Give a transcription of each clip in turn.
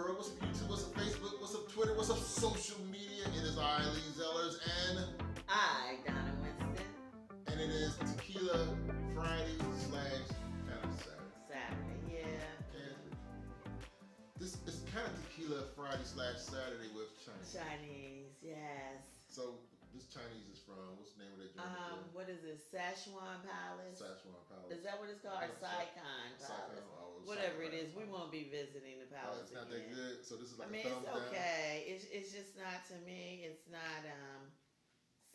world? What's up YouTube? What's up Facebook? What's up Twitter? What's up social media? It is I, Lee Zellers, and I, Donna Winston. And it is Tequila Friday / kind of Saturday. Saturday, yeah. And this is kind of Tequila Friday / Saturday with Chinese. Chinese, yes. So this Chinese is from, what's the name of that joint? What is it? Szechuan Palace? Szechuan Palace. Is that what it's called? Or Saigon Palace? Whatever it is, we won't be visiting the palace it's not again. that good. So this is like I mean, a thumbs it's down. okay. It's just not, to me, it's not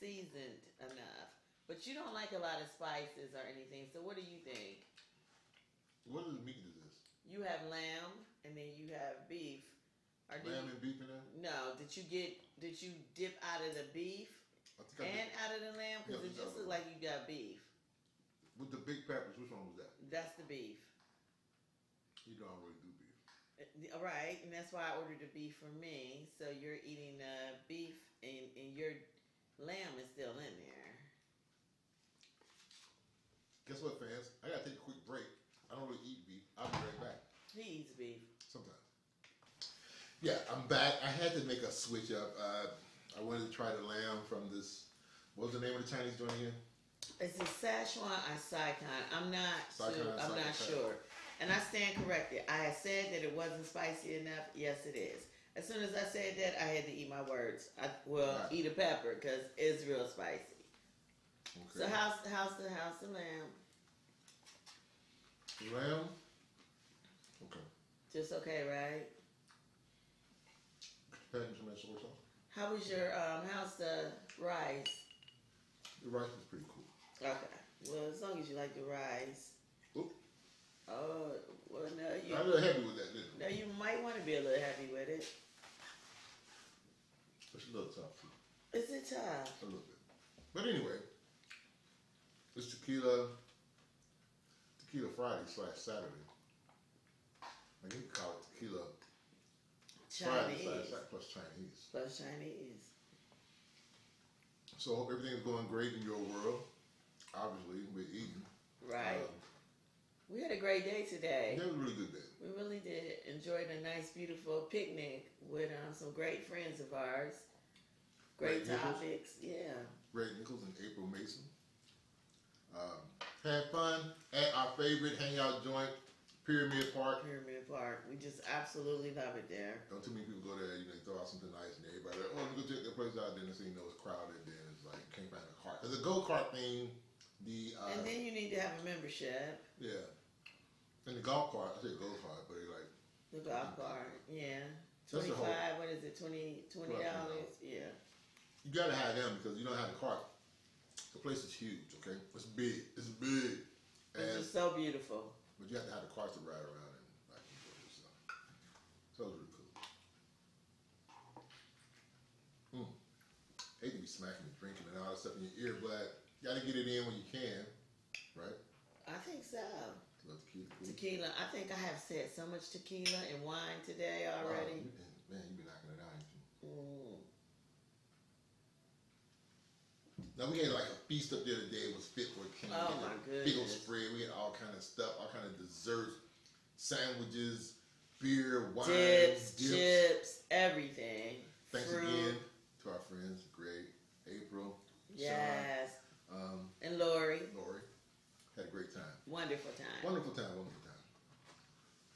seasoned enough. But you don't like a lot of spices or anything, so what do you think? What is meat is this? You have lamb, and then you have beef. Lamb and beef in there? No. Did you dip out of the beef and out of the lamb? Because it just looked like you got beef. With the big peppers, which one was that? That's the beef. You don't really do beef. Right, and that's why I ordered the beef for me. So you're eating beef, and your lamb is still in there. Guess what, fans? I gotta take a quick break. I don't really eat beef. I'll be right back. He eats beef. Sometimes. Yeah, I'm back. I had to make a switch up. I wanted to try the lamb from this. What was the name of the Chinese joint again? It's a Szechuan or Saigon. I'm not Saigon. sure. And I stand corrected. I had said that it wasn't spicy enough. Yes, it is. As soon as I said that, I had to eat my words. Eat a pepper because it's real spicy. Okay. So how's the lamb? Lamb? Okay. Just okay, right? Packing some soy sauce. How was how's the rice? The rice is pretty cool. Okay. Well, as long as you like the rice. Oop. Oh, well, no. I'm a little heavy with that, didn't No, you might want to be a little heavy with it. It's a little tough, too. Is it tough? A little bit. But anyway, it's Tequila Friday / Saturday. I think you call it Tequila Chinese. Friday plus Chinese. Plus Chinese. So I hope everything's going great in your world. Obviously, we're eating. Right. We had a great day today. It was a really good day. We really did. Enjoyed a nice, beautiful picnic with some great friends of ours. Great topics. Yeah. Greg Nichols and April Mason. Had fun at our favorite hangout joint, Pyramid Park. Pyramid Park. We just absolutely love it there. Don't too many people go there, they throw out something nice and everybody like, oh, let's go check that place out. Then they see, it's crowded. Then it's like, can't find a cart. Because the go-kart thing, and then you need to have a membership. Yeah. And the golf cart, I say go-kart, but it's like. The golf cart, yeah. 25, what is it, $20? Yeah. You gotta have them because you don't have the cart. The place is huge, okay? It's big. It's big. It's just so beautiful. But you have to have the cart to ride around and like enjoy yourself. So it was really cool. Hate to be smacking and drinking and all that stuff in your ear, but you gotta get it in when you can, right? I think so. Love tequila. Tequila. I think I have said so much tequila and wine today already. Man, you've been knocking it out, ain't you? Now we had like a feast up the other day. It was fit for a king. Oh my goodness! Big old spread. We had all kind of stuff, all kind of desserts, sandwiches, beer, wine, dips, chips, everything. Thanks again to our friends Greg, April, yes, Sean, and Lori. Lori had a great time. Wonderful time. Wonderful time. Wonderful time.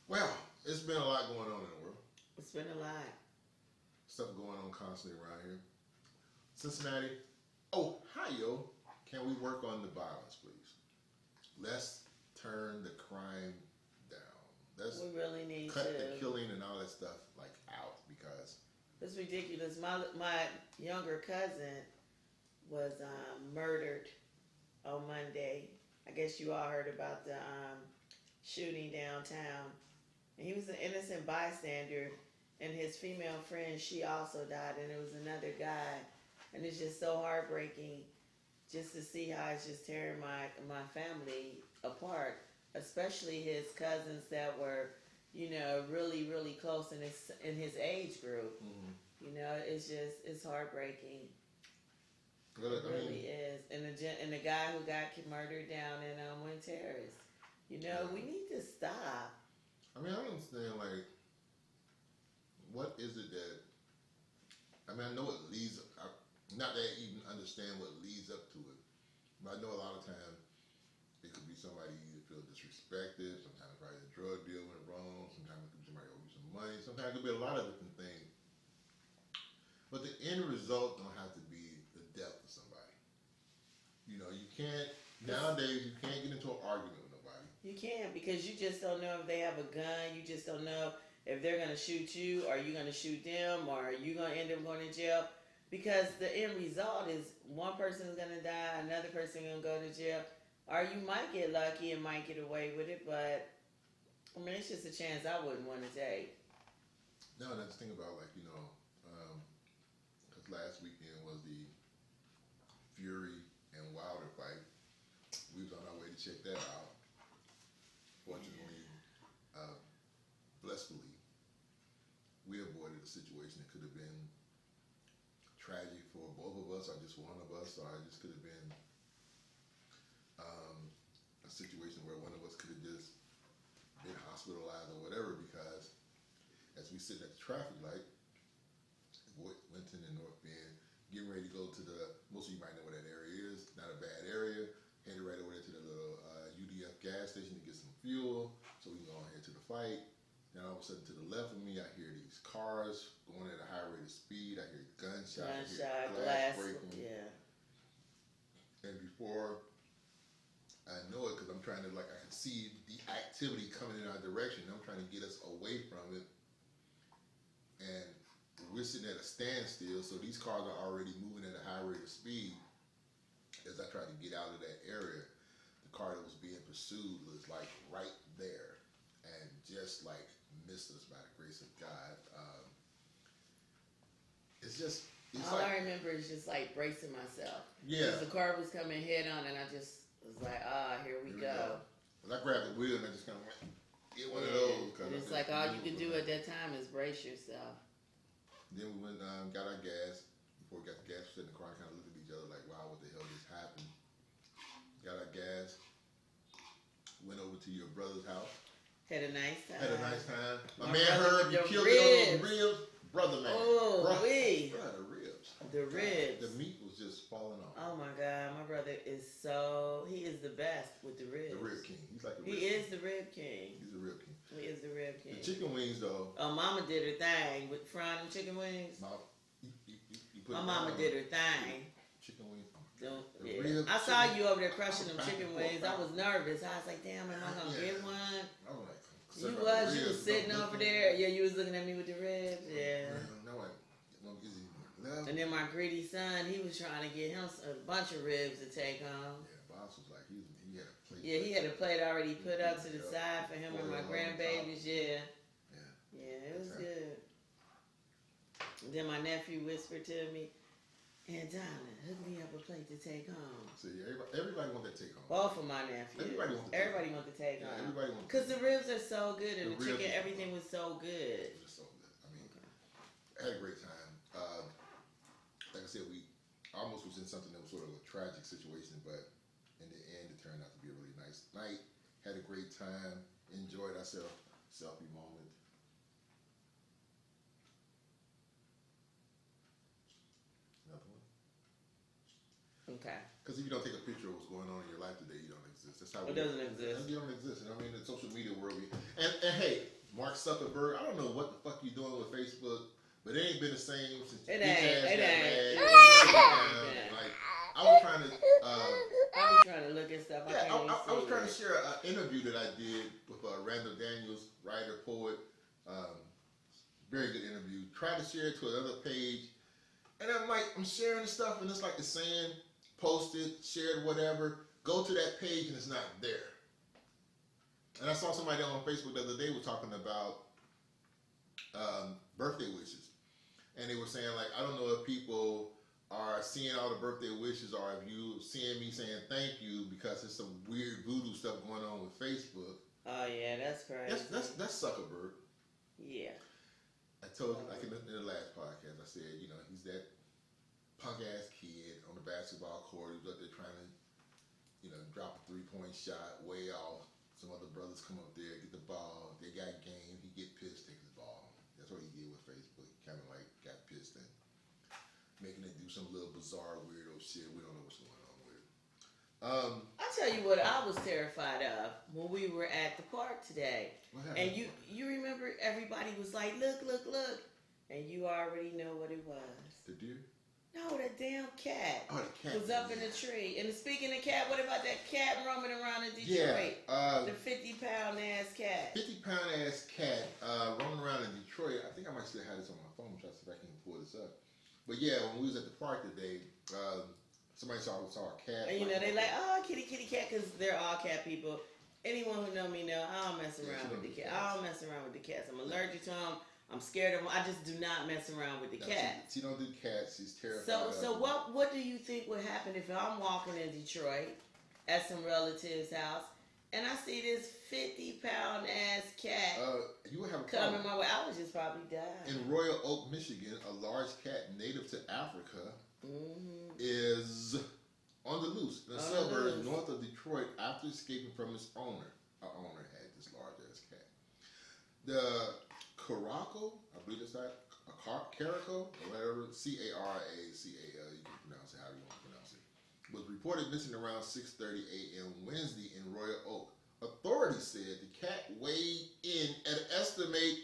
Well, it's been a lot going on in the world. It's been a lot. Stuff going on constantly around here. Cincinnati, Ohio, can we work on the violence, please? Let's turn the crime down. We really need cut to the killing and all that stuff like out because it's ridiculous. My younger cousin was murdered on Monday. I guess you all heard about the shooting downtown. And he was an innocent bystander, and his female friend, she also died, and it was another guy. And it's just so heartbreaking just to see how it's just tearing my family apart, especially his cousins that were, really, really close in his age group. Mm-hmm. It's heartbreaking. It really is. And the guy who got murdered down in Wynn Terrace. We need to stop. I mean, I understand, like, is it that? I mean, I know it leads. Not that I even understand what leads up to it, but I know a lot of times it could be somebody you feel disrespected. Sometimes probably a drug deal went wrong. Sometimes it could be somebody owe you some money. Sometimes it could be a lot of different things. But the end result don't have to be the death of somebody. You know, you can't nowadays. You can't get into an argument with nobody. You can't, because you just don't know if they have a gun. You just don't know if they're going to shoot you, or you're going to shoot them, or are you going to end up going to jail. Because the end result is one person is going to die, another person going to go to jail, or you might get lucky and might get away with it. But I mean, it's just a chance I wouldn't want to take. No, and I just think about, like, you know, because last weekend was the Fury and Wilder fight. We was on our way to check that out. Fortunately, blissfully, we avoided a situation that could have been tragic for both of us, or just one of us, or it just could have been a situation where one of us could have just been hospitalized or whatever, because as we sit at the traffic light, Winton and North Bend, getting ready to go to most of you might know where that area is, not a bad area, headed right over there to the little UDF gas station to get some fuel, so we can go ahead to the fight. Then all of a sudden, to the left of me, I hear these cars going at a high rate of speed. I hear gunshots, I hear glass breaking. Yeah. And before I know it, because I'm trying to, like, I can see the activity coming in our direction. I'm trying to get us away from it. And we're sitting at a standstill, so these cars are already moving at a high rate of speed. As I try to get out of that area, the car that was being pursued was, like, right there. And just, like, missed us by the grace of God. It's all like, I remember is just like bracing myself. Yeah. Because the car was coming head on, and I just was like, here we go. I grabbed the wheel and I just kind of went, get one of those. And it's like all you can do at that time is brace yourself. Then we went, got our gas. Before we got the gas, we sat in the car and kind of looked at each other like, wow, what the hell just happened? Got our gas. Went over to your brother's house. Had a nice time. My man heard you killed it on those ribs. Brother, man. Oh, Bro, the ribs. The ribs. The meat was just falling off. Oh my God, my brother is he is the best with the ribs. The rib king. He's like He is the rib king. He's the rib king. He is the rib king. The chicken wings, though. Oh, Mama did her thing with frying them chicken wings. You put My mama did her thing. Chicken wings. Yeah. I saw you over there crushing them chicken wings. I was nervous. I was like, damn, am I gonna get one? I was like, you was sitting over there. Yeah, you was looking at me with the ribs. Yeah. And then my greedy son, he was trying to get him a bunch of ribs to take home. Yeah, Boss was like, he had a plate. Yeah, he had a plate already put up to the side for him and my grandbabies. Yeah, it was good. And then my nephew whispered to me, "Aunt Donna, hook me up a plate to take home." See, everybody want that take home. Both of my nephews. Everybody want to take home. Everybody want. Because the ribs are so good, and the chicken, everything was so good. It was so good. I mean, I had a great time. Like I said, we almost was in something that was sort of a tragic situation, but in the end, it turned out to be a really nice night. Had a great time. Enjoyed ourselves. Selfie moment. Another one. Okay. Because if you don't take a picture of what's going on in your life today, you don't exist. That's how it doesn't exist. You don't exist. You know what I mean? In the social media world, and hey, Mark Zuckerberg, I don't know what the fuck you doing with Facebook, but it ain't been the same since it ain't. Like, I was trying to. I be trying to look at stuff. I was trying to share an interview that I did with Randall Daniels, writer, poet. Very good interview. Tried to share it to another page, and I'm sharing the stuff, and it's like it's saying posted, shared, whatever. Go to that page, and it's not there. And I saw somebody on Facebook the other day was talking about birthday wishes, and they were saying, like, I don't know if people are seeing all the birthday wishes, or if you seeing me saying thank you, because there's some weird voodoo stuff going on with Facebook. Oh yeah, that's crazy. That's Zuckerberg. Yeah. I told you, like in the last podcast, I said, you know, he's that punk ass kid on the basketball court. He was up there trying to, you know, drop a 3-point shot way off. Some other brothers come up there, get the ball. They got game. He get pissed, take his ball. That's what he did with Facebook. do some little bizarre, weirdo shit. We don't know what's going on with it. I'll tell you what I was terrified of when we were at the park today. What happened? And you remember everybody was like, look, look, look. And you already know what it was. The deer? No, that damn cat. Oh, the cat was up in the tree. And speaking of cat, what about that cat roaming around in Detroit? Yeah. The 50-pound ass cat. 50-pound ass cat roaming around in Detroit. I think I might still have this on my phone. Try to see if I can pull this up. But yeah, when we was at the park today, somebody saw a cat. And you know, they like, oh, kitty, kitty, cat, because they're all cat people. Anyone who know me know I don't mess around with the cat. I don't mess around with the cats. I'm allergic to them. I'm scared of them. I just do not mess around with the cat. She don't do cats. She's terrified. So what do you think would happen if I'm walking in Detroit at some relative's house and I see this 50-pound ass cat you would have a coming my way? I would just probably die. In Royal Oak, Michigan, a large cat native to Africa is on the loose in a suburb north of Detroit after escaping from its owner. Our owner had this large ass cat. The Caracal, I believe it's that, Caracal, or whatever, C-A-R-A-C-A-L, you can pronounce it however you want to pronounce it, was reported missing around 6:30 a.m. Wednesday in Royal Oak. Authorities said the cat weighed in at an estimate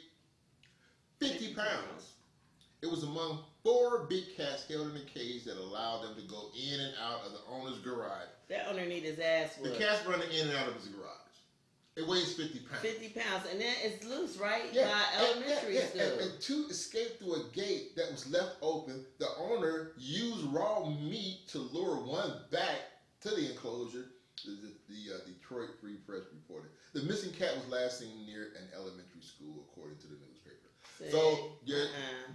50 pounds. It was among 4 big cats held in a cage that allowed them to go in and out of the owner's garage. That owner need his ass whooped. The cat's running in and out of his garage. It weighs 50 pounds. 50 pounds, and then it's loose, right? Yeah. By elementary school. And 2 escaped through a gate that was left open. The owner used raw meat to lure one back to the enclosure. The Detroit Free Press reported. The missing cat was last seen near an elementary school, according to the newspaper. See? So,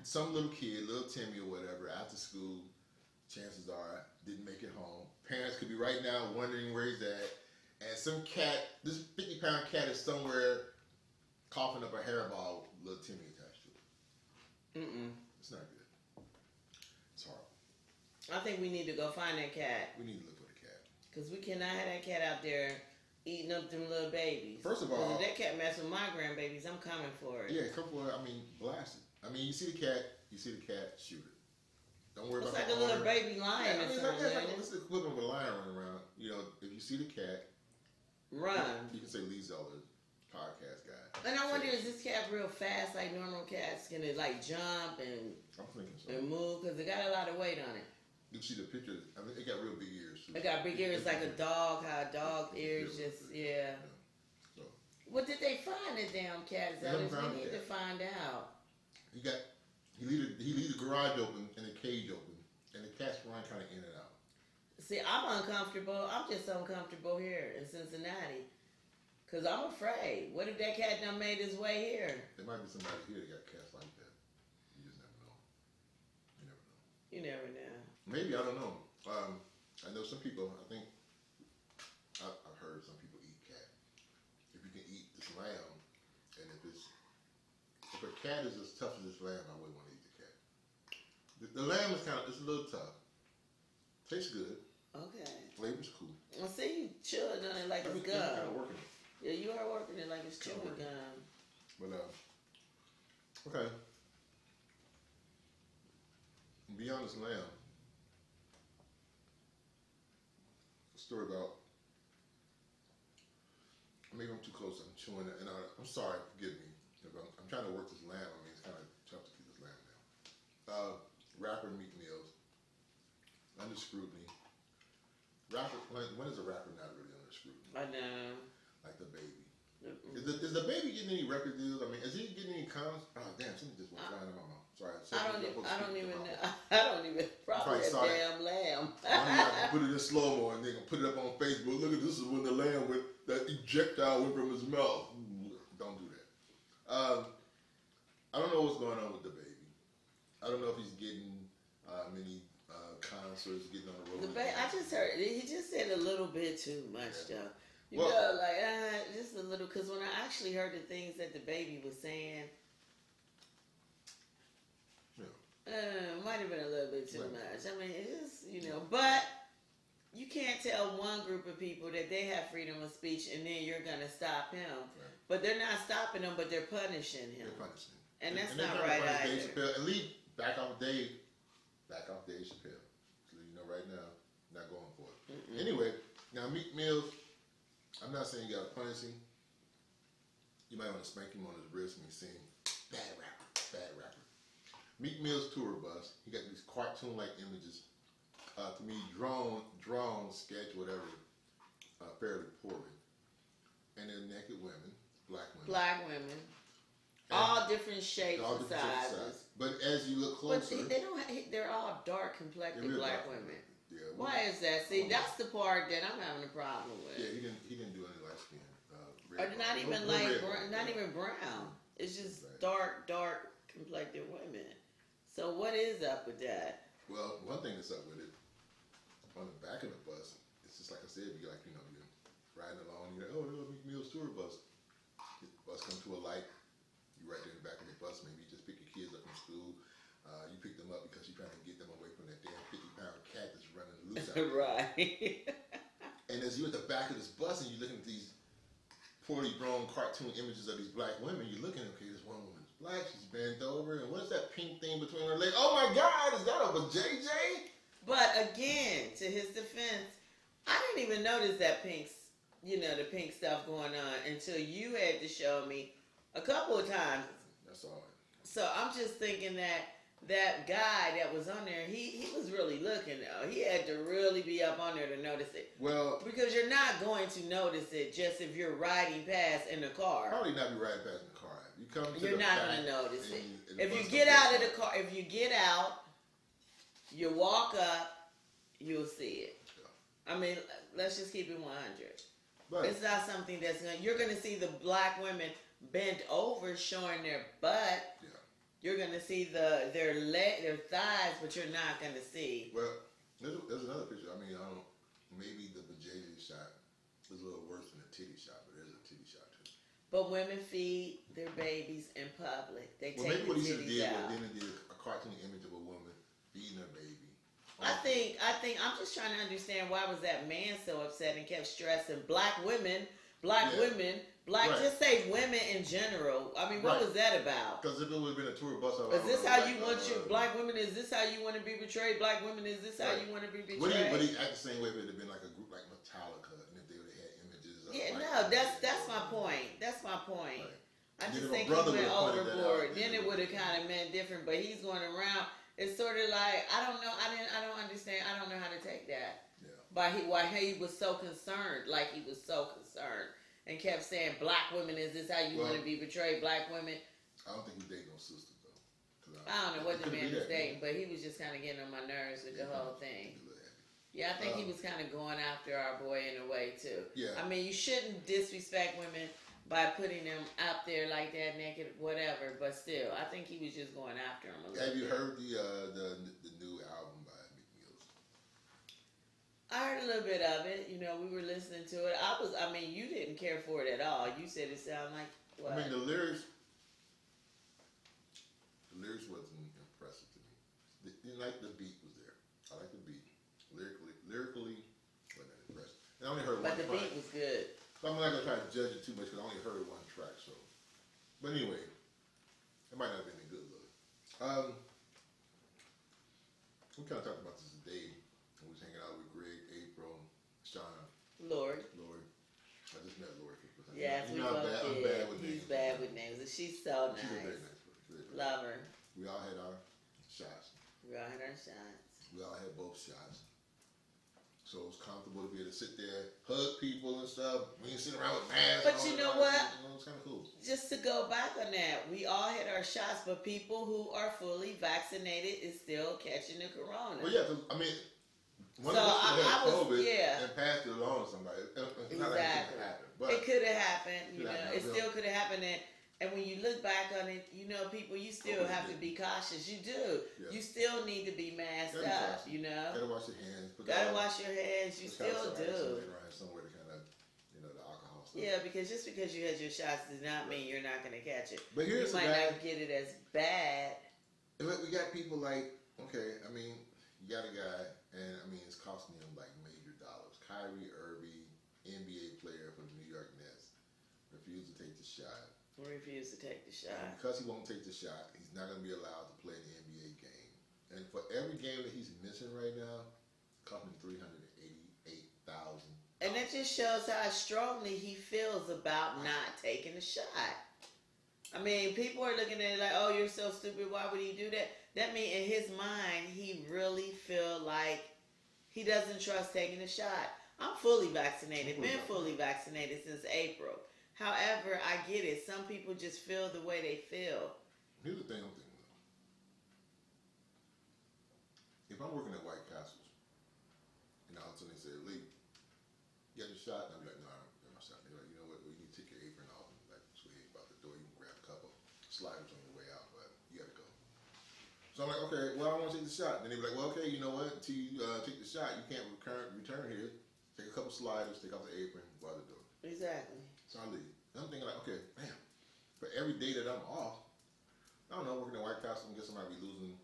some little kid, little Timmy or whatever, after school, chances are, didn't make it home. Parents could be right now wondering where he's at. And some cat, this 50-pound cat is somewhere coughing up a hairball with little Timmy attached to it. It's not good. It's horrible. I think we need to go find that cat. We need to look for the cat. Because we cannot have that cat out there eating up them little babies. First of all, if that cat mess with my grandbabies, I'm coming for it. Yeah, come for it. I mean, blast it. I mean, you see the cat, shoot it. Don't worry it's about like the a little baby lion or something. It's the equivalent of a lion running around. You know, if you see the cat, run. You can say Lee Zeller, podcast guy. And I wonder, is this cat real fast like normal cats? Can it like jump and I'm thinking so. and move? Because it got a lot of weight on it. You see the picture? I mean, it got real big ears too. It got big ears like a dog. How a dog ears just So, what did they find the damn cat? We need to find out. He leave the garage open and the cage open, and the cat's running kind of in and out. See, I'm uncomfortable. I'm just uncomfortable here in Cincinnati. Because I'm afraid. What if that cat done made his way here? There might be somebody here that got cats like that. You just never know. You never know. You never know. Maybe, I don't know. I know some people, I think, I've heard some people eat cat. If you can eat this lamb, and if a cat is as tough as this lamb, I wouldn't want to eat the cat. The lamb is it's a little tough. Tastes good. Okay. Flavor's cool. Well, see, you chewing on it like it's gum. Kind of working it. Yeah, you are working it like it's chewing gum. But, okay. Beyond this lamb, a story about, maybe I'm too close, I'm chewing it, and I'm sorry, forgive me. I'm trying to work this lamb. I mean, it's kind of tough to keep this lamb down. Rapper Meat Mills, under scrutiny. When is a rapper not really under scrutiny? I know. Like the baby. Is the baby getting any record deals? I mean, is he getting any comments? Oh, damn, something just went flying in my mouth. Sorry. I don't even know. I don't even, probably a damn lamb. I'm going to put it in slow-mo and they're going to put it up on Facebook. Look at this is when the lamb went, that ejectile went from his mouth. Don't do that. I don't know what's going on with the baby. I don't know if he's getting many concerts, getting on the road. I just heard, he just said a little bit too much, though. You Well, know, like, just a little, because when I actually heard the things that the baby was saying, might have been a little bit too much. I mean, it's just, but you can't tell one group of people that they have freedom of speech and then you're going to stop him. Right. But they're not stopping him, but they're punishing him. They're punishing him. And that's they're not trying to right punish either. Dave Chappelle. And leave back off Dave Back off Dave Chappelle. So you know right now, not going for it. Mm-mm. Anyway, now Meek Mills, I'm not saying you gotta punish him. You might want to spank him on his wrist when he's saying bad rapper, bad rapper. Meek Mill's tour bus, he got these cartoon-like images, to me, drawn, sketch, whatever, fairly poorly. And they're naked women, black women. Black women. All different shapes and sizes. But as you look closer, but they don't. They're all dark complected black women. Yeah. Why is that? See, that's the part that I'm having a problem with. Yeah, he didn't do any light skin. Or not even not even brown. It's just dark complected women. So what is up with that? Well, one thing that's up with it, on the back of the bus, it's just like I said, you're riding along, you're like, oh, there's a Meek Mill's tour bus. The bus comes to a light. You're right there in the back of the bus. Maybe you just pick your kids up from school. You pick them up because you're trying to get them away from that damn 50-pound cat that's running loose out there. Right. And as you're at the back of this bus and you're looking at these poorly drawn cartoon images of these black women, you're looking, okay, this one woman's black, she's bent over, and what is that pink thing between her legs? Oh my God, is that a JJ? But again, to his defense, I didn't even notice that the pink stuff going on until you had to show me a couple of times. That's all. So I'm just thinking that guy that was on there, he was really looking though. He had to really be up on there to notice it. Well, because you're not going to notice it just if you're riding past in the car. Probably not be riding past in the car. You come to you're the not going to notice it. If you get out of the car, if you get out, you walk up, you'll see it. Yeah. I mean, let's just keep it 100. But it's not something you're going to see the black women bent over showing their butt. Yeah. You're going to see their thighs, but you're not going to see. Well, there's another picture. I mean, maybe the vajayjay shot is a little worse than the titty shot, but there's a titty shot too. But women feed their babies in public. They take maybe the what he should have titties did out. was then did a cartoon image of a woman feeding her baby. I think I'm just trying to understand why was that man so upset and kept stressing black women, women. Right. Just say women in general. I mean, what was that about? Because if it would have been a tour bus, is this how you want your black women? Is this how you want to be portrayed? Black women, is this how you want to be portrayed? But he act the same way if it had been like a group like Metallica, and if they would have had images. That's my point. That's my point. Right. I just think he went overboard. Then it would have kind of meant different. But he's going around. It's sort of like I don't know. I don't understand. I don't know how to take that. Yeah. Why he was so concerned, like he was so concerned. And kept saying, black women, is this how you want to be portrayed? Black women. I don't think he's dating no sister, though. I don't know what the man was dating, but he was just kind of getting on my nerves with the whole thing. Yeah, I think he was kind of going after our boy in a way, too. Yeah. I mean, you shouldn't disrespect women by putting them out there like that, naked, whatever, but still, I think he was just going after him a little bit. Have you heard the new album by Meek Mills? I heard a little bit of it. We were listening to it. You didn't care for it at all. You said it sounded like what? I mean, the lyrics wasn't impressive to me. The beat was there. I like the beat. Lyrically, wasn't that impressive. And I only heard one track. But the beat was good. So I'm not going to try to judge it too much because I only heard one track. So, but anyway, it might not have been a good look. We kind of talked about this today. We was hanging out with Greg, April, Sean. Lord. I just met Lord. Yes, we both did. I'm bad with names. He's bad with names. She's so nice. She's a very nice person. Love her. We all had our shots. We all had both shots. So it was comfortable to be able to sit there, hug people and stuff. We ain't sitting around with masks. But you know what? It was kind of cool. Just to go back on that, we all had our shots, but people who are fully vaccinated is still catching the corona. Well, yeah, I mean, one of us had COVID and passed it along to somebody. It's not like it couldn't happen. But it could have happened. It still could have happened. And when you look back on it, people, you still have to be cautious. You do. Yeah. You still need to be masked up, Gotta wash your hands. Gotta wash your hands. You still do. Somewhere to kind of, the alcohol stuff. Yeah, because just because you had your shots does not mean you're not going to catch it. But here's you might not get it as bad. But we got people like, okay, I mean, you got a guy, and I mean, it's costing him like major dollars. Kyrie Irving, NBA player for the New York Nets, refused to take the shot. And because he won't take the shot, he's not going to be allowed to play in the NBA game. And for every game that he's missing right now, costing $388,000. And that just shows how strongly he feels about not taking a shot. I mean, people are looking at it like, oh, you're so stupid. Why would he do that? That means in his mind, he really feel like he doesn't trust taking a shot. I'm fully vaccinated, been fully vaccinated since April. However, I get it. Some people just feel the way they feel. Here's the thing I'm thinking of. If I'm working at White Castles, and all of a sudden they say, Lee, you got your shot? And I'm like, no, I don't get my shot. They're like, you know what? You need to take your apron off and like swing about the door. You can grab a couple sliders on your way out, but you gotta go. So I'm like, okay, well, I want to take the shot. Then they be like, well, okay, you know what? Until you take the shot, you can't return here. Take a couple sliders, take off the apron, go out the door. Exactly. So I leave. And I'm thinking like, okay, man, for every day that I'm off, I don't know, working at White Castle, I guess I might be losing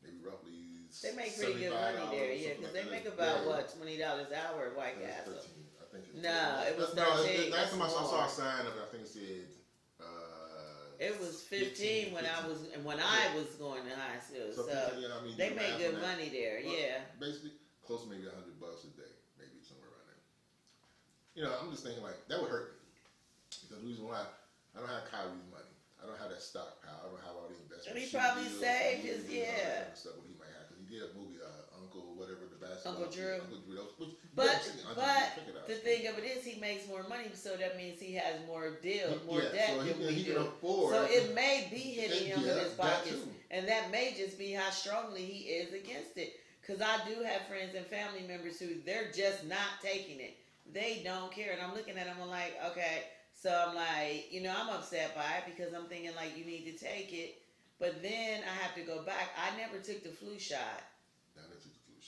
maybe roughly They make pretty good money there, yeah, because they make about, what, $20 an hour at White That's Castle. 13. I think it's No, it was 13. No, last time I saw more. a sign of it, I think it said. It was 15 when I was going to high school. So, you know, I mean, they you make math good on that. money there, Well, yeah. Basically, close to maybe $100 a day, maybe somewhere around there. You know, I'm just thinking like that would hurt me because the reason why I don't have Kyrie's money, I don't have that stockpile, I don't have all the investments. And he probably saved his, yeah. Stuff what he might have because he did a movie, Uncle whatever the basketball. Uncle Drew. Which, But the thing of it is, he makes more money, so that means he has more debt so than we he do. can afford. So it may be hitting him in his pockets, too. and that may just be how strongly he is against it. Because I do have friends and family members who they're just not taking it. They don't care, and I'm looking at them. I'm like, okay. So I'm like, you know, I'm upset by it because I'm thinking like you need to take it, but then I have to go back. I never took the flu shot.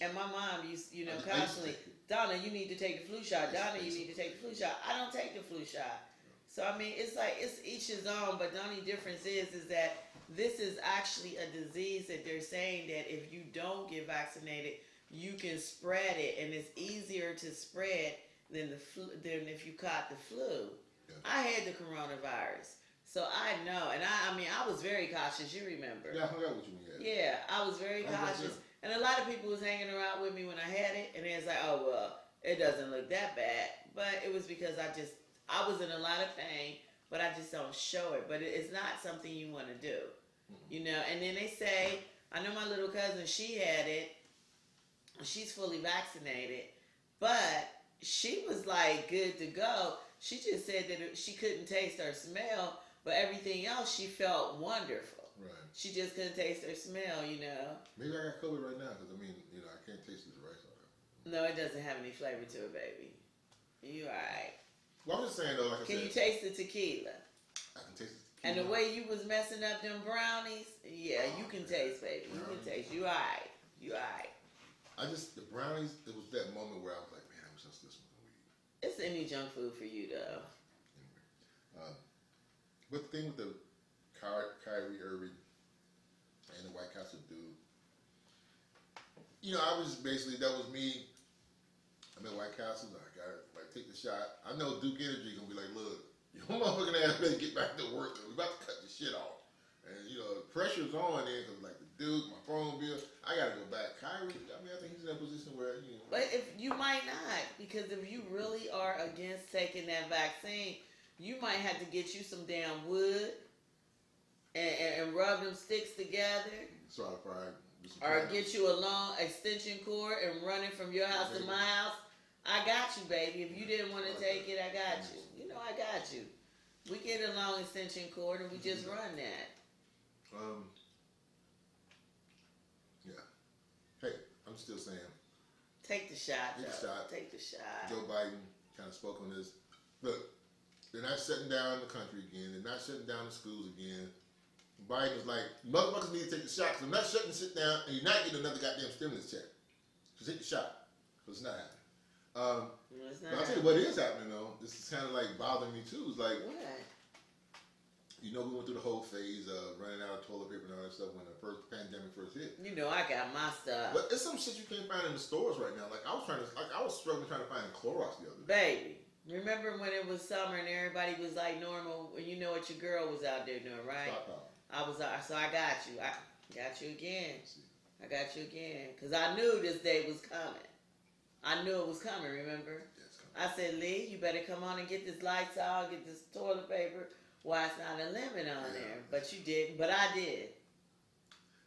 And my mom used, you know, constantly, Donna, you need to take the flu shot. Donna, you need to take the flu shot. I don't take the flu shot. So, I mean, it's like, it's each his own, but the only difference is that this is actually a disease that they're saying that if you don't get vaccinated, you can spread it, and it's easier to spread than than if you caught the flu. Yeah. I had the coronavirus, so I know, and I mean, I was very cautious, you remember. Yeah, I hung out with you when you had it. Yeah, I was very cautious. And a lot of people was hanging around with me when I had it, and it's like, oh, well, it doesn't look that bad. But it was because I was in a lot of pain, but I just don't show it. But it's not something you want to do, you know. And then they say, I know my little cousin, she had it. She's fully vaccinated, but she was like good to go. She just said that she couldn't taste or smell, but everything else she felt wonderful. Right. She just couldn't taste or smell, you know. Maybe I got COVID right now because I mean, you know, I can't taste this rice all that. No, it doesn't have any flavor to it, baby. You alright. Well, I'm just saying though, like I said. Can you taste the tequila? I can taste the tequila. And the way you was messing up them brownies, yeah, you can taste, baby. You can taste. You alright. You alright. The brownies, it was that moment where I was like, man, I wish I still smoking weed. It's any junk food for you, though. Anyway. But the thing with the Kyrie Irving and the White Castle dude, you know, I was basically, that was me. I'm at White Castle, I gotta like take the shot. I know Duke Energy gonna be like, look, your motherfucking ass better get back to work. We about to cut this shit off. And you know, the pressure's on there because like the Duke, my phone bill, I gotta go back. Kyrie, I mean, I think he's in a position where, you know. But if you might not, because if you really are against taking that vaccine, you might have to get you some damn wood and rub them sticks together. Or get you a long extension cord and run it from your house to my house. I got you, baby. If you didn't want to take it, I got you. You know I got you. We get a long extension cord and we just run that. Yeah. Hey, I'm still saying. Take the shot, Take the shot. Take the shot. Joe Biden kind of spoke on this. Look, they're not shutting down the country again. They're not shutting down the schools again. Biden was like, motherfuckers need to take the shot because I'm not shutting shit down and you're not getting another goddamn stimulus check. So take the shot. Because it's not happening. But I'll tell you what is happening though. This is kind of like bothering me too. It's like, what? You know, we went through the whole phase of running out of toilet paper and all that stuff when the pandemic first hit. You know, I got my stuff. But it's some shit you can't find in the stores right now. Like I was struggling trying to find Clorox the other day. Baby. Remember when it was summer and everybody was like normal? You know what your girl was out there doing, right? Stop. I was out, so I got you. I got you again. I got you again. Because I knew this day was coming. I knew it was coming, remember? Yes, I said, Lee, you better come on and get this Lysol, get this toilet paper. Why it's not a lemon on there? But you didn't. But I did.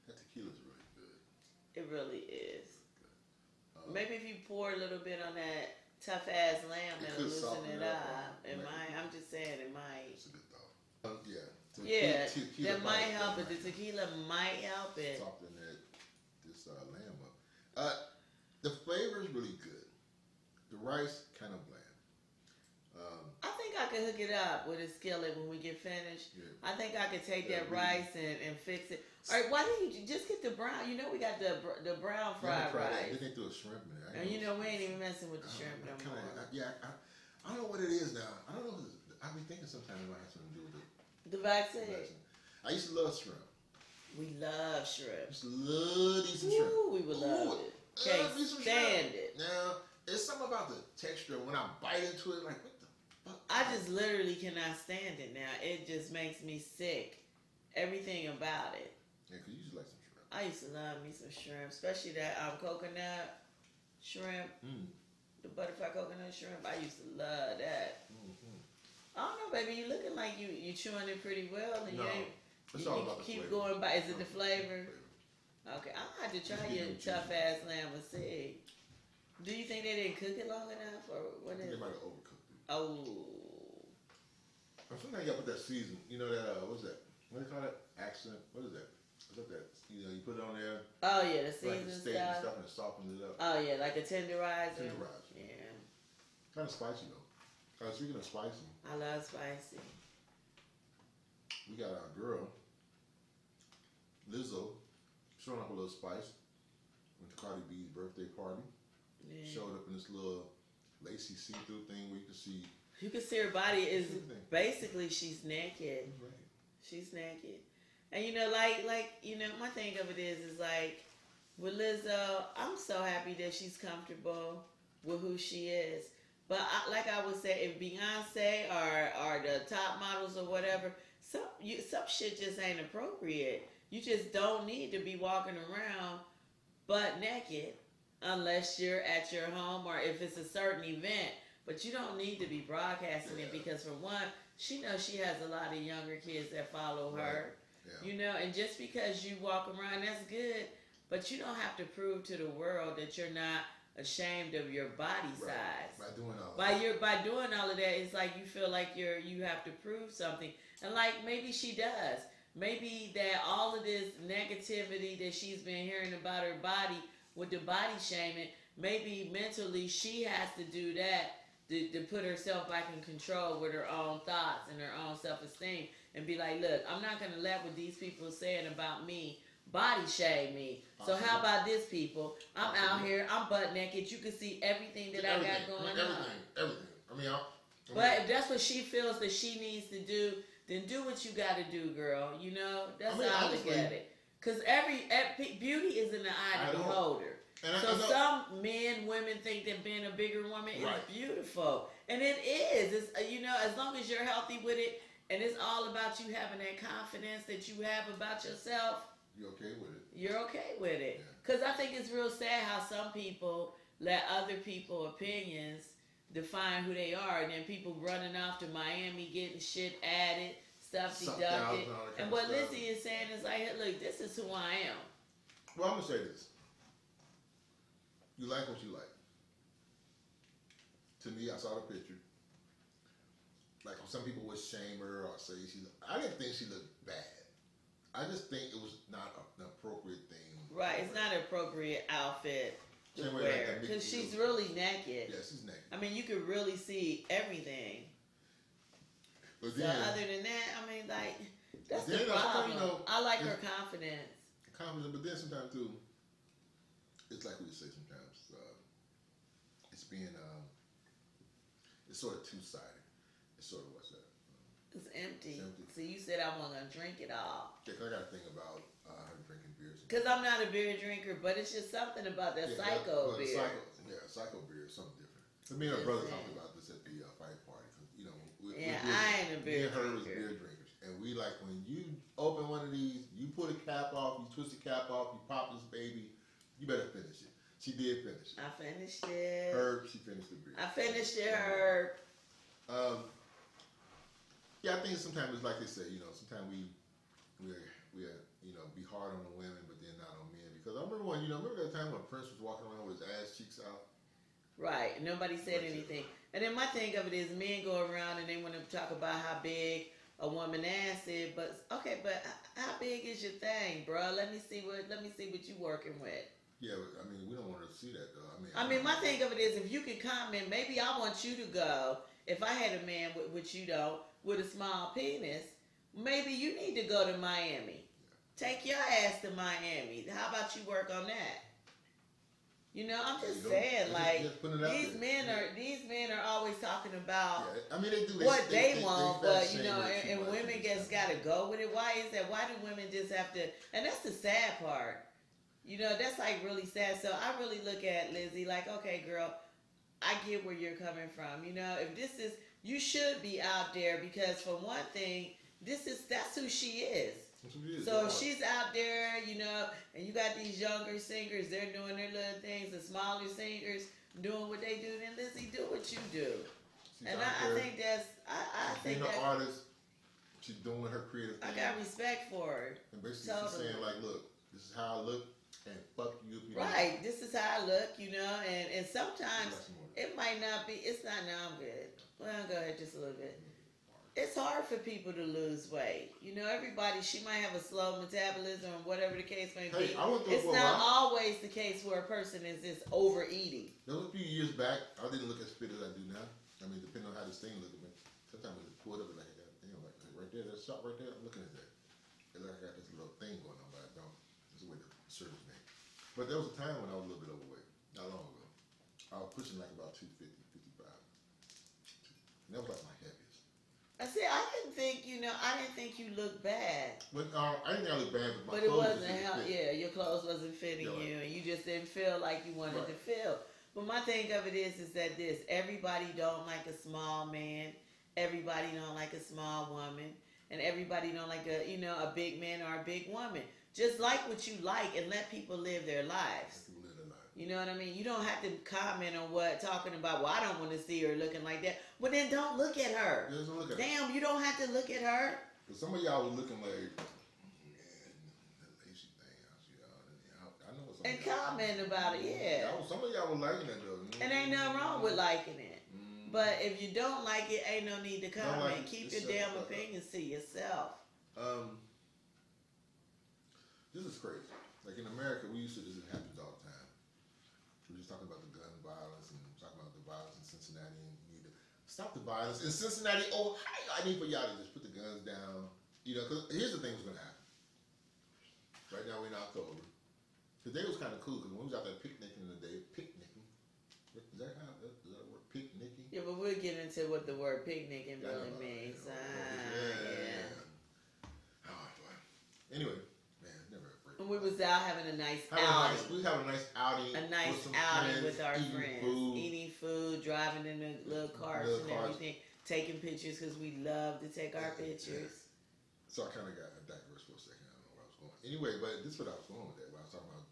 That tequila's really good. It really is. Maybe if you pour a little bit on that tough ass lamb, it'll loosen it up. It might. I'm just saying it might. It's a good thought. Tequila that might help it. The tequila might help it. Soften this lamb up. The flavor is really good. The rice kind of bland. I think I could hook it up with a skillet when we get finished. Yeah. I think I could take that rice and fix it. All right, why didn't you just get the brown? You know we got the brown fried rice. They threw a shrimp in there. And you know we ain't even messing with the shrimp no more. I don't know what it is now. I don't know. I've been thinking sometimes it might have something to do with the vaccine. I used to love shrimp. We love shrimp. I used to love these shrimp. Ooh, we would love it. Can't stand it. Now, it's something about the texture when I bite into it, like, what the fuck? I just literally cannot stand it now. It just makes me sick. Everything about it. Yeah, because you used to like some shrimp. I used to love me some shrimp, especially that coconut shrimp. The butterfly coconut shrimp. I used to love that. I don't know, baby. You looking like you chewing it pretty well, and no, it's all about the keep flavor. going by. Is it the flavor? Okay, I'm gonna have to try your tough ass lamb and see. Do you think they didn't cook it long enough, or what? They might have overcooked it. Oh. Sometimes you gotta put that season. You know that what's that? What do you call that? Accent? What is that? What's that? You know, you put it on there. Oh yeah, the season like the steak and stuff, and it softens it up. Oh yeah, like a tenderizer. Yeah. Kind of spicy though. Speaking of spicy, I love spicy. We got our girl, Lizzo, showing up a little spice. Went to Cardi B's birthday party. Yeah. Showed up in this little lacy see-through thing where you can see. You can see her body is basically she's naked. Right. She's naked, and you know, like you know, my thing of it is like with Lizzo, I'm so happy that she's comfortable with who she is. But like I would say, if Beyonce or the top models or whatever, some shit just ain't appropriate. You just don't need to be walking around butt naked unless you're at your home or if it's a certain event. But you don't need to be broadcasting it because for one, she knows she has a lot of younger kids that follow her. Yeah. You know, and just because you walk around, that's good. But you don't have to prove to the world that you're not ashamed of your body size. By doing all that. By doing all of that, it's like you feel like you have to prove something. And like maybe she does. Maybe that all of this negativity that she's been hearing about her body with the body shaming, maybe mentally she has to do that to put herself back in control with her own thoughts and her own self-esteem and be like, look, I'm not going to let what these people are saying about me body shame me. So how about this, people? I'm out here. I'm butt naked. You can see everything that I got going on. Everything. But if that's what she feels that she needs to do, then do what you got to do, girl. You know, that's how I look at it. Because every beauty is in the eye of the beholder. So some men, women think that being a bigger woman is beautiful, and it is. It's you know, as long as you're healthy with it, and it's all about you having that confidence that you have about yourself. You're okay with it. You're okay with it. Because I think it's real sad how some people let other people's opinions define who they are. And then people running off to Miami getting shit added, stuff deducted. And what Lizzie is saying is like, hey, look, this is who I am. Well, I'm going to say this. You like what you like. To me, I saw the picture. Like some people would shame her or say I didn't think she looked bad. I just think it was not an appropriate thing. Right, it's not an appropriate outfit to wear because she's really naked. Yeah, she's naked. I mean, you could really see everything. But then, so other than that, I mean, like that's the problem. You know, I like her confidence. Confidence, but then sometimes too, it's like we say sometimes. It's being it's sort of two-sided. It's sort of what's that? It's empty. So you said I want to drink it all. Yeah, cause I got to think about her drinking beers. Because I'm not a beer drinker, but it's just something about that psycho beer. Psycho beer is something different. So me and her brother talked about this at the fight party. Cause, you know, I ain't a beer drinker. Me and her was beer drinkers. And we like when you open one of these, you pull the cap off, you twist the cap off, you pop this baby, you better finish it. She did finish it. I finished it. Herb, she finished the beer. I finished it, Herb. Yeah, I think sometimes it's like they say, sometimes we be hard on the women, but then not on men. Because I remember remember that time when Prince was walking around with his ass cheeks out? Right. Nobody said anything. And then my thing of it is men go around and they want to talk about how big a woman ass is, but okay, but how big is your thing, bro? Let me see what you working with. Yeah, but, we don't want to see that though. My thing of it is, if you can comment, maybe I want you to go. If I had a man which you don't, with a small penis, maybe you need to go to Miami. Take your ass to Miami. How about you work on that? I'm just saying, these men are always talking about they do what they want, but and women just gotta go with it. Why is that? Why do women just have to? And that's the sad part. That's like really sad. So I really look at Lizzie like, okay, girl, I get where you're coming from. If this is, you should be out there because for one thing, that's who she is. So if she's out there, and you got these younger singers, they're doing their little things, the smaller singers doing what they do, then Lizzie, do what you do. And I think that's, I think being an artist, she's doing her creative thing. I got respect for her. And basically she's saying like, look, this is how I look, and fuck you if you right, this is how I look, and sometimes it might not be, it's not, now I'm good. Well, I'll go ahead just a little bit. It's hard for people to lose weight. Everybody, she might have a slow metabolism or whatever the case may be. It's not always the case where a person is just overeating. There was a few years back, I didn't look as fit as I do now. Depending on how this thing looked at me. Sometimes it's pulled up and like that. Like right there, that shot right there, I'm looking at that. It's like I got this little thing going on, but I don't. That's the way the surgeon's name. But there was a time when I was a little bit overweight. Not long ago. I was pushing like about 250, 55. And that was like my heaviest. I said, I didn't think you looked bad. But I didn't think I looked bad, but it wasn't your clothes wasn't fitting you, and you just didn't feel like you wanted to feel. But my thing of it is that everybody don't like a small man, everybody don't like a small woman, and everybody don't like a big man or a big woman. Just like what you like and let people live their lives. You know what I mean? You don't have to comment on talking about, well, I don't want to see her looking like that. Well, then don't look at her. Damn, you don't have to look at her. But some of y'all were looking like, man, that lazy thing. I know what some and comment about it, yeah. Some of y'all were liking it, though. And ain't nothing wrong with liking it. But if you don't like it, ain't no need to comment. Keep your damn opinions to yourself. This is crazy. Like in America, we used to, this happens all the time. We're just talking about the gun violence and talking about the violence in Cincinnati, and we need to stop the violence in Cincinnati, Ohio. I need for y'all to just put the guns down. Because here's the thing that's going to happen. Right now we're in October. Today was kind of cool because when we was out there picnicking today, is that word, picnicking? Yeah, but we'll get into what the word picnicking really means. Yeah. Anyway. We was out having a nice outing. We have a nice outing. A nice outing with our friends. Eating food, driving in the little cars and everything. Taking pictures because we love to take our pictures. So I kind of got digressed for a second. I don't know where I was going. Anyway, but this is what I was going with that. I was talking about,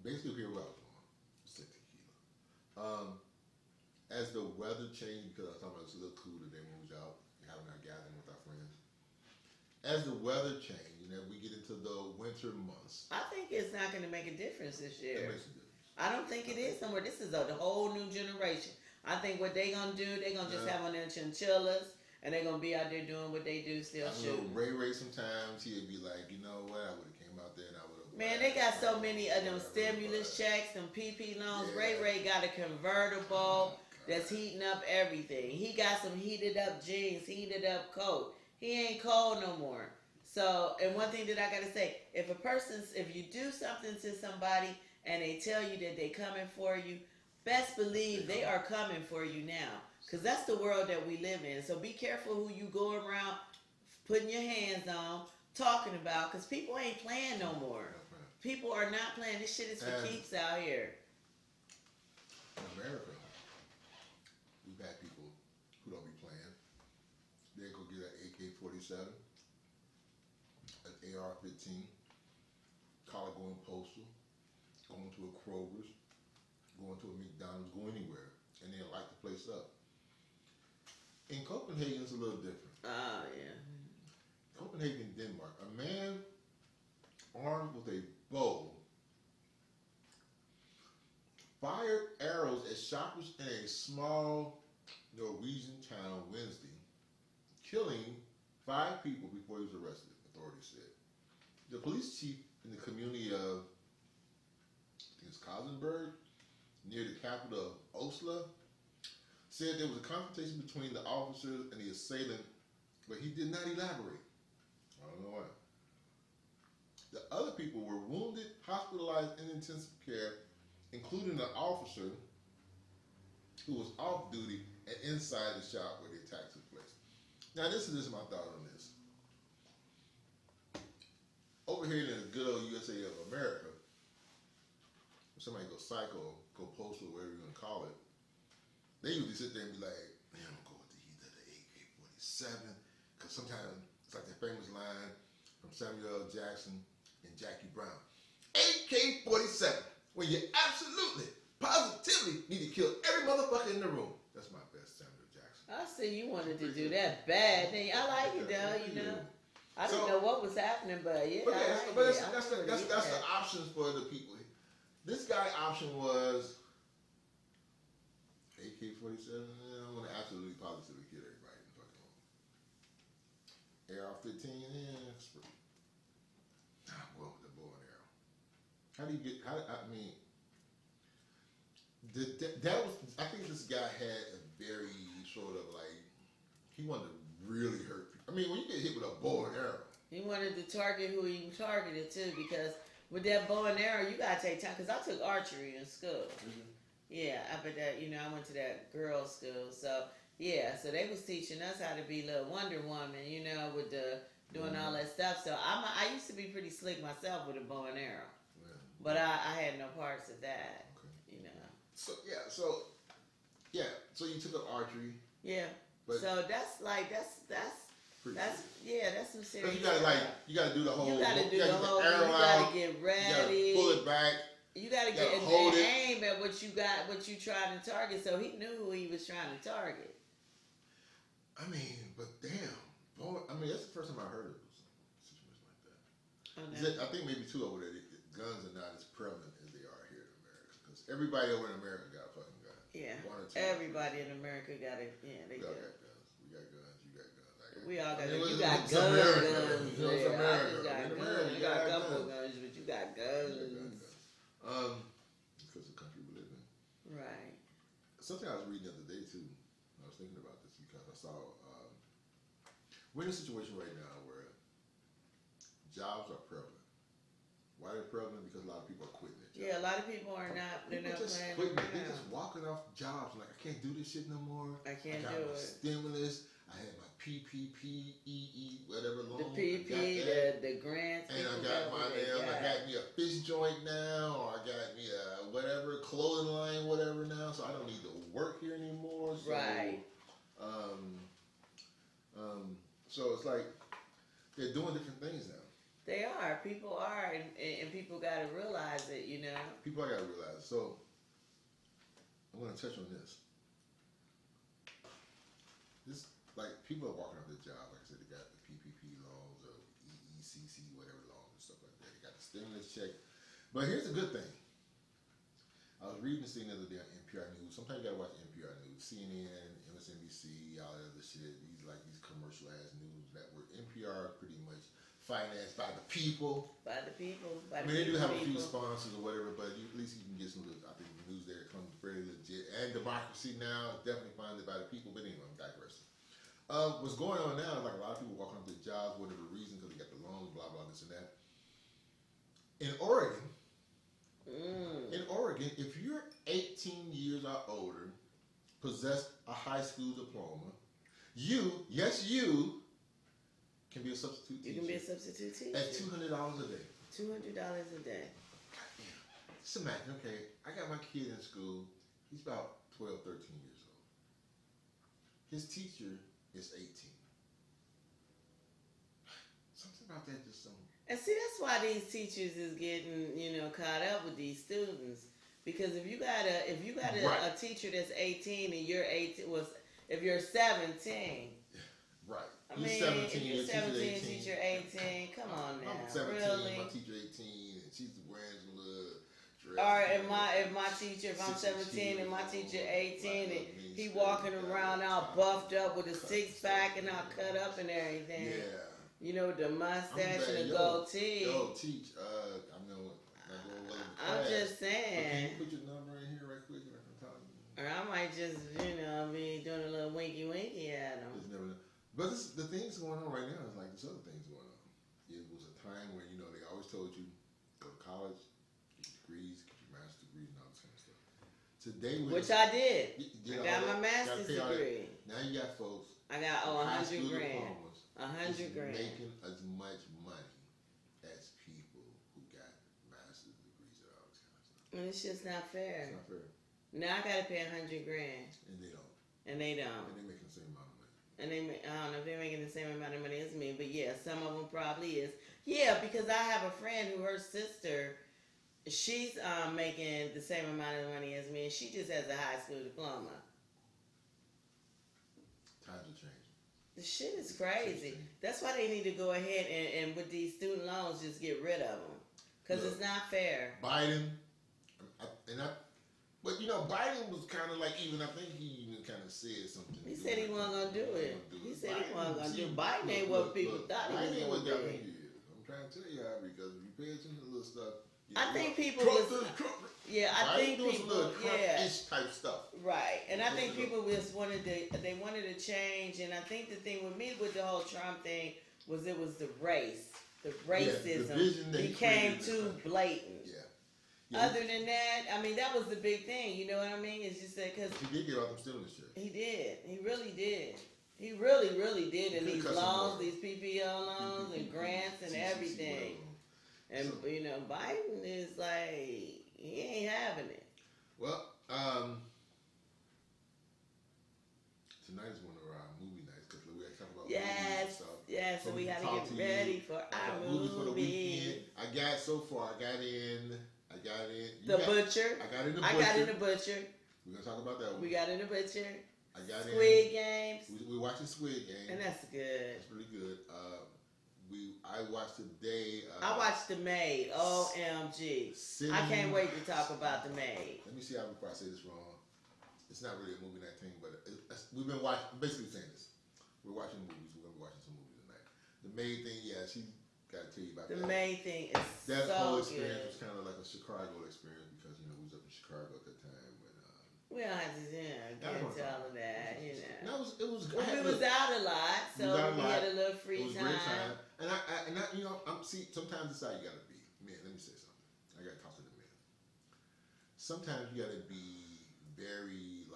basically here where I was going. Say tequila. As the weather changed, because I was talking about it's a little cool today when we was out having our gathering with our friends. As the weather changed, we get into the winter months. I think it's not going to make a difference this year. It makes a difference. I don't think it is somewhere. This is the whole new generation. I think what they going to do, they going to just have on their chinchillas, and they're going to be out there doing what they do, still shooting. Ray sometimes, he'd be like, you know what, I would have came out there and I would have... Man, they got so many of them stimulus checks, them PP loans. Yeah. Ray got a convertible that's heating up everything. He got some heated up jeans, heated up coat. He ain't cold no more. So, and one thing that I gotta say, if you do something to somebody and they tell you that they coming for you, best believe they are coming for you now. Because that's the world that we live in. So be careful who you go around putting your hands on, talking about, because people ain't playing no more. People are not playing. This shit is for keeps out here. In America, we've had people who don't be playing. They go get an AK-47. AR-15, collar going postal, going to a Kroger's, going to a McDonald's, go anywhere, and they'll light the place up. In Copenhagen, it's a little different. Oh, yeah. Copenhagen, Denmark, a man armed with a bow fired arrows at shoppers in a small Norwegian town Wednesday, killing 5 people before he was arrested, authorities said. The police chief in the community of, I think it's Kosenberg, near the capital of Oslo, said there was a confrontation between the officers and the assailant, but he did not elaborate. I don't know why. The other people were wounded, hospitalized in intensive care, including the officer who was off duty and inside the shop where the attack took place. Now, this is my thought on this. Over here in the good old USA of America, when somebody goes psycho, go postal, whatever you're going to call it, they usually sit there and be like, man, I'm going to go with the heat of the AK-47, because sometimes it's like that famous line from Samuel L. Jackson and Jackie Brown. AK-47, when you absolutely, positively need to kill every motherfucker in the room. That's my best Samuel Jackson. I see you wanted to do that bad thing. I like it though, you know. I didn't know what was happening, but yeah, that's the options for the people. This guy's option was AK-47. I'm gonna absolutely positively kill everybody in the fucking room. AR-15. Well, with the bow and arrow. How do you get? I mean, that was. I think this guy had a very sort of like he wanted to really hurt people. I mean, when you get hit with a bow and arrow, he wanted to target who he targeted too, because with that bow and arrow, you gotta take time. Because I took archery in school. Mm-hmm. Yeah, after that, I went to that girls' school. So yeah, so they was teaching us how to be little Wonder Woman, with the doing all that stuff. So I used to be pretty slick myself with a bow and arrow, but I had no parts of that. Okay. So so you took up archery. Yeah. But so that's some serious. You gotta do the whole. You gotta get ready. You gotta pull it back. You gotta get and aim at what you trying to target. So he knew who he was trying to target. I mean, but damn, boy, that's the first time I heard of a situation like that. I think maybe too over there, guns are not as prevalent as they are here in America, because everybody over in America got a fucking gun. Yeah, everybody in America got it. Yeah, they got guns. We got guns. You got guns. We all got guns. You got guns. I just got guns. You got a couple of guns, but you got guns. Because the country we live in. Right. Something I was reading the other day too. I was thinking about this because I saw we're in a situation right now where jobs are prevalent. Why they're prevalent? Because a lot of people are quitting their jobs. Yeah, a lot of people are not. They're not just playing. Quitting. They're just walking off jobs like, I can't do this shit no more. I can't do it. Stimulus. I had my PPP, whatever loan. The PP, the grants. And I got my damn. I got me a fish joint now, or I got me a whatever clothing line, whatever now. So I don't need to work here anymore. So, right. So it's like they're doing different things now. They are. People are, and people got to realize it. People got to realize it. So I'm going to touch on this. Like, people are walking off their job. Like I said, they got the PPP loans or ECC, whatever loans and stuff like that. They got the stimulus check. But here's the good thing. I was reading this thing the other day on NPR News. Sometimes you got to watch NPR News. CNN, MSNBC, all that other shit. These commercial-ass news network. NPR pretty much financed by the people. By the people. They do have a few sponsors or whatever, but at least you can get some of the, I think the news there comes fairly legit. And democracy now is definitely funded by the people. But anyway, I'm digressing. What's going on now is like a lot of people walking off their jobs, whatever reason, because they got the loans, blah, blah, this and that. In Oregon, if you're 18 years or older, possess a high school diploma, you can be a substitute teacher. You can be a substitute teacher. At $200 a day. $200 a day. Just imagine, okay, I got my kid in school. He's about 12, 13 years old. His teacher is 18. Something about that just don't. And see, that's why these teachers is getting, caught up with these students. Because if you got Right. a teacher that's 18 and you're 18, if you're 17, Right. I You're mean, 17, if your you're teacher's 17, 18. teacher 18, come on now, I'm 17, really? my teacher 18, and she's wearing some little dress. Or if I'm 17 and my teacher 18 and he walking around all buffed up with a six pack and all cut up and everything. Yeah. With the mustache and the goatee. Yo, teach. I know. I'm just saying. Can you put your number in here right quick and I can talk to you? Or I might just, be doing a little winky at them. Just never know. But the things going on right now is like this other thing's going on. It was a time when, they always told you, go to college, get your degrees, get your master's degrees and all this kind of stuff. Today, which I did. I got my master's degree. Now you got folks. I got $100 grand. $100 grand. Making as much money as people who got master's degrees and all this kind of stuff. And it's just not fair. It's not fair. Now I gotta pay $100 grand. And they don't. And they don't. And they making the same amount of money. And I don't know if they're making the same amount of money as me, but yeah, some of them probably is. Yeah, because I have a friend who her sister, she's making the same amount of money as me, and she just has a high school diploma. Times are changing. The shit is crazy. That's why they need to go ahead and with these student loans, just get rid of them. Because it's not fair. Biden, but Biden was kind of like, I think he even kind of said something. He said he wasn't going to do it. He said he wasn't going to do it. Biden ain't what people thought he was going to do. I'm trying to tell you how, because if you pay attention to little stuff. I think people Trump-ish type stuff. Right, and I think people just wanted to change, and I think the thing with me with the whole Trump thing was it was the racism became too blatant. Yeah. Other than that, I mean, that was the big thing. You know what I mean? It's just that because he did get off them stimulus checks. He did. He really did. He really, really did. And these loans, these PPO loans and grants and everything. And Biden is like, he ain't having it. Well, tonight is one of our movie nights because we got to talk about movies. Yes, so we got to get ready for our movie. For the weekend. I got in The Butcher. I got in The Butcher. I got in The Butcher. We're going to talk about that one. We got in The Butcher. I got Squid Games. We're watching Squid Games. And that's good. That's really good. I watched today. I watched The Maid. OMG. I can't wait to talk about The Maid. Let me see before I say this wrong. It's not really a movie night thing, but we've been watching. Basically saying this. We're watching movies. We're gonna be watching some movies tonight. The Maid thing, yeah, she got to tell you about that. The Maid thing is that so whole experience good. was kind of like a Chicago experience because we was up in Chicago at that time when. We don't have to get into all of that, No, it was. We was out a lot, so we had a little free time. Great time. And I sometimes it's how you gotta be. Man, let me say something. I gotta talk to the men. Sometimes you gotta be very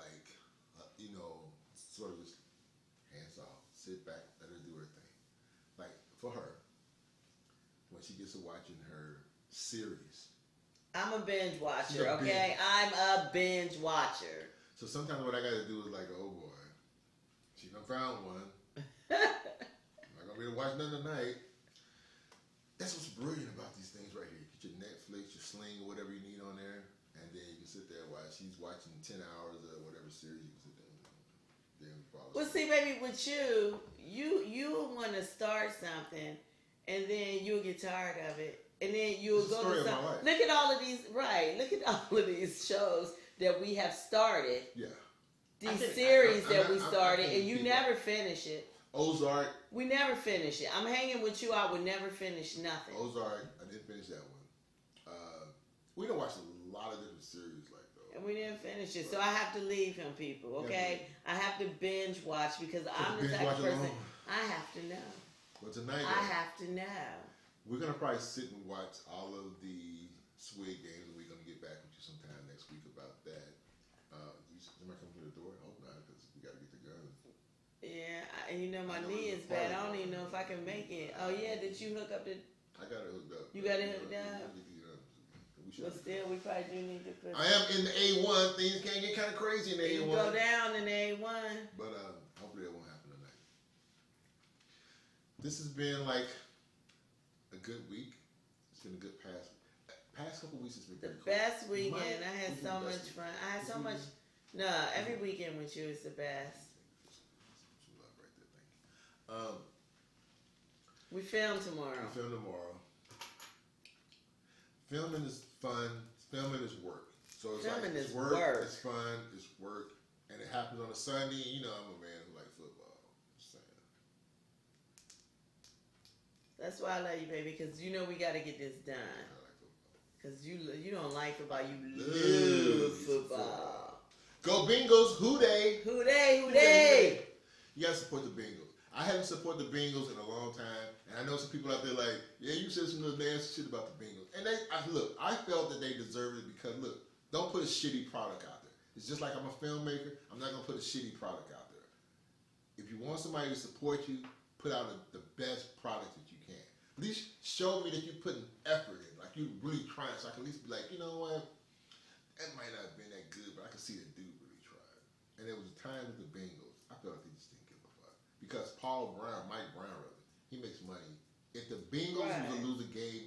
sort of just hands off, sit back, let her do her thing. Like for her, when she gets to watching her series. I'm a binge watcher, okay? I'm a binge watcher. So sometimes what I gotta do is like, oh boy, she done found one. I'm not gonna be able to watch nothing tonight. That's what's brilliant about these things right here. Get your Netflix, your Sling, or whatever you need on there, and then you can sit there while she's watching 10 hours of whatever series. You can sit there and then fall asleep. Well, see, baby, with you want to start something, and then you'll get tired of it. And then you'll go to some. Look at all of these, right? Look at all of these shows that we have started. Yeah. These series that we started, and you never finish it. Ozark. We never finish it. I'm hanging with you. I would never finish nothing. Ozark. I didn't finish that one. We don't watch a lot of different series like that. And we didn't finish it, so I have to leave him, people. Okay, I have to binge watch because I'm the type of person. I have to know. Well, tonight I have to know. We're gonna probably sit and watch all of the Squid Games, and we're gonna get back with you sometime next week about that. Somebody come to the door? I hope not, because we gotta get the guns. Yeah, my knee is bad. I don't even know if I can make it. Oh yeah, did you hook up the? I got it hooked up. You got it hooked up. But still, we probably do need to put. I am in the A1. Things can get kind of crazy in the A1. You go down in the A1. But hopefully that won't happen tonight. This has been like a good week. It's been a good past couple weeks. It's been The pretty cool. best weekend. I had What's been so the best much week? fun. I had so This much. weekend? No, every weekend with you is the best. Some love right there. Thank you. We film tomorrow. We film tomorrow. Filming is fun. Filming is work. So it's Filming like is it's work. work. It's fun. It's work, and it happens on a Sunday. You know, I'm a man who likes football. Just saying. That's why I love you, baby, because you know we got to get this done. I like football. Because you don't like football, you Love love football. Go Bengals! Who they? Who they? You gotta support the Bengals. I haven't supported the Bengals in a long time, and I know some people out there like, yeah, you said some nasty shit about the Bengals. And I felt that they deserved it because, look, don't put a shitty product out there. It's just like I'm a filmmaker. I'm not gonna put a shitty product out there. If you want somebody to support you, put out the best product that you can. At least show me that you're putting effort in, like you're really trying, so I can at least be like, you know what, that might not have been that good, but I can see the dude really tried. And there was a time with the Bengals, I felt like they just didn't give a fuck. Because Mike Brown rather, he makes money. If the Bengals Right. was to lose a game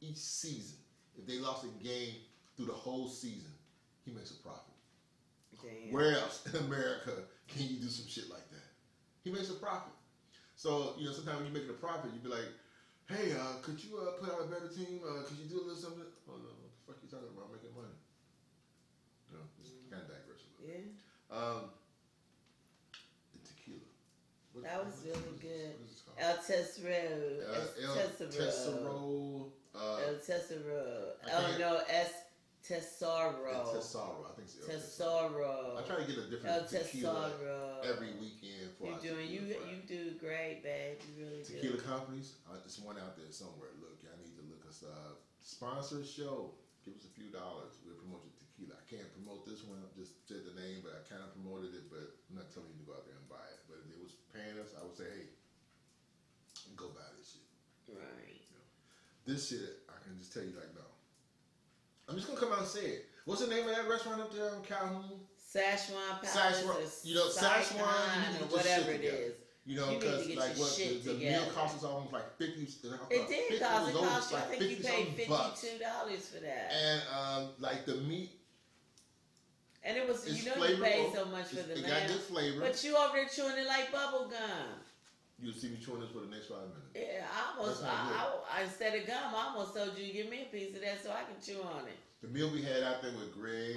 each season, if they lost a game through the whole season, he makes a profit. Damn. Where else in America can you do some shit like that? He makes a profit. So, you know, sometimes when you're making a profit, you be like, hey, could you put out a better team? Could you do a little something? Oh, no, what the fuck you talking about? Making money. You know, just kind of digress a little. Yeah. The tequila. That was really good. What is this called? El Tesoro. El Tesoro. El Tesoro. I Oh can't- no, S Tesoro. Tesoro. I think it's El Tesoro. I try to get a El different tequila Tesoro. every weekend for You're our doing Tequila Friday. you do great, babe. You really Tequila do. companies, there's one out there somewhere. Look, y'all need to look us up. Sponsor a show. Give us a few dollars. We'll promote your tequila. I can't promote this one. I just said the name, but I kind of promoted it. But I'm not telling you to go out there and buy it. But if it was paying us, I would say, hey, go buy this shit. Right. This shit, I can just tell you like, no. I'm just gonna come out and say it. What's the name of that restaurant up there on Calhoun? Szechuan Palace Szechuan, or you know, Szechuan, you Saigon need to or get your whatever shit it together. is. You know, You need to because get like your what shit the meal together. cost us almost like 50. It did cost. It cost you. I think you paid $50 $52 for that. And like the meat, And it was, it's you know, you paid flavorful. so much for the It got lamb. good flavor. But you over there chewing it like bubble gum. You'll see me chewing this for the next 5 minutes. Yeah, I instead of gum, I almost told you to give me a piece of that so I can chew on it. The meal we had out there with Greg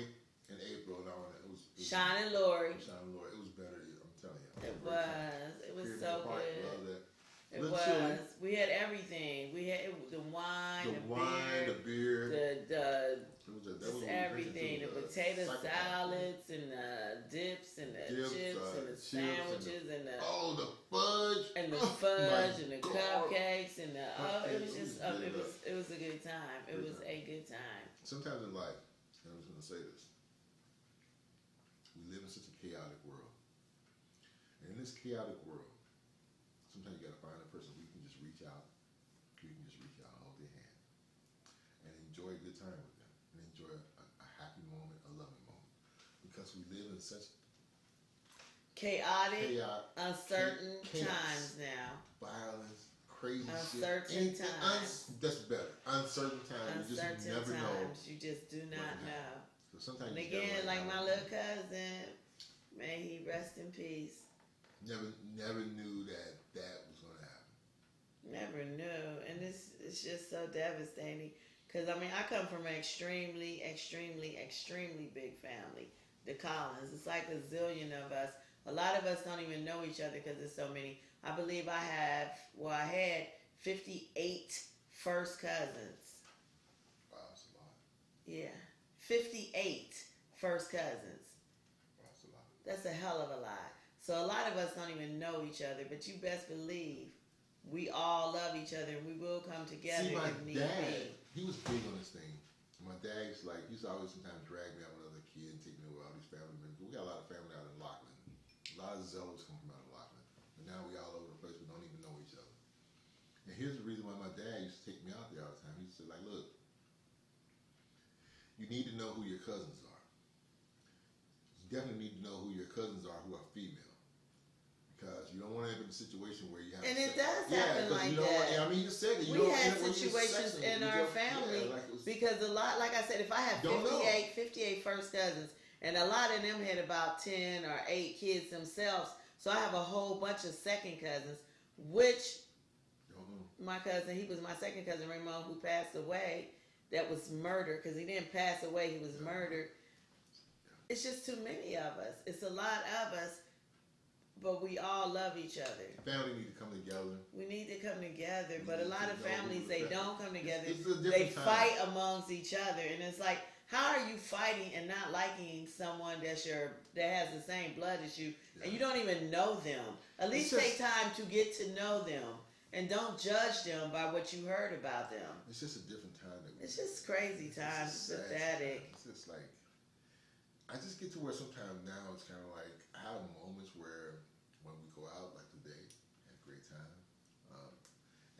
and April and all that, it was Sean and Lori. Sean and Lord, it was better. I'm telling you. It was so good. Love that. It Little was. chili. We had everything. We had the wine, The beer. the That just was everything. The potato salads and the dips and the chips and the sandwiches and the the fudge and the Oh, fudge my and the God. cupcakes and the it was Cupcakes, just it was good. it was a good time. It Good was time. a good time. Sometimes in life, and I'm just going to say this, we live in such a chaotic world. And in this chaotic world, sometimes you got to find a person who you can just reach out, hold their hand, and enjoy a good time with them, and enjoy a happy moment, a loving moment. Because we live in such Chaotic, chaos, uncertain chaos. times now. violence, crazy Uncertain shit. times. That's better. Uncertain times. You just Uncertain never know. times. You just do not what know. So sometimes And you just again, gotta like my how- little cousin, may he rest in peace. Never knew that was gonna happen. Never knew, and it's just so devastating. Cause I mean, I come from an extremely, extremely, extremely big family, the Collins. It's like a zillion of us. A lot of us don't even know each other because there's so many. I believe I had 58 first cousins. Wow, that's a lot. Yeah, 58 first cousins. Wow, that's a lot. That's a hell of a lot. So a lot of us don't even know each other, but you best believe we all love each other and we will come together See, my if need dad, be. he was big on this thing. My dad used to always sometimes drag me out with other kids and take me over all these family members. We got a lot of family out in Lockland. A lot of Zellos come from out of Lockland. But now we all over the place. We don't even know each other. And here's the reason why my dad used to take me out there all the time. He used to say, like, look, you need to know who your cousins are. You definitely need to know who your cousins are who are female. because you don't want to end up in a situation where you have. And it does happen because like you don't that. I mean, you said it. You We don't had end up when you're situations sexing in with our your- family like it was- because a lot, like I said, if I have Don't know. 58 first cousins, and a lot of them had about 10 or 8 kids themselves, so I have a whole bunch of second cousins, which Don't know. my cousin, he was my second cousin, Raymond, who passed away, that was murdered, because he didn't pass away, he was murdered. It's just too many of us. It's a lot of us, but we all love each other. Family need to come together. We need to come together, We but a need lot to of know families, who's they family. don't come together. It's a They different time. fight amongst each other, and it's like, how are you fighting and not liking someone that has the same blood as you, and you don't even know them? At least take time to get to know them, and don't judge them by what you heard about them. It's just a different time. It's just crazy times. It's pathetic. It's just like, I just get to where sometimes now it's kind of like I have moments where when we go out, like today, have a great time.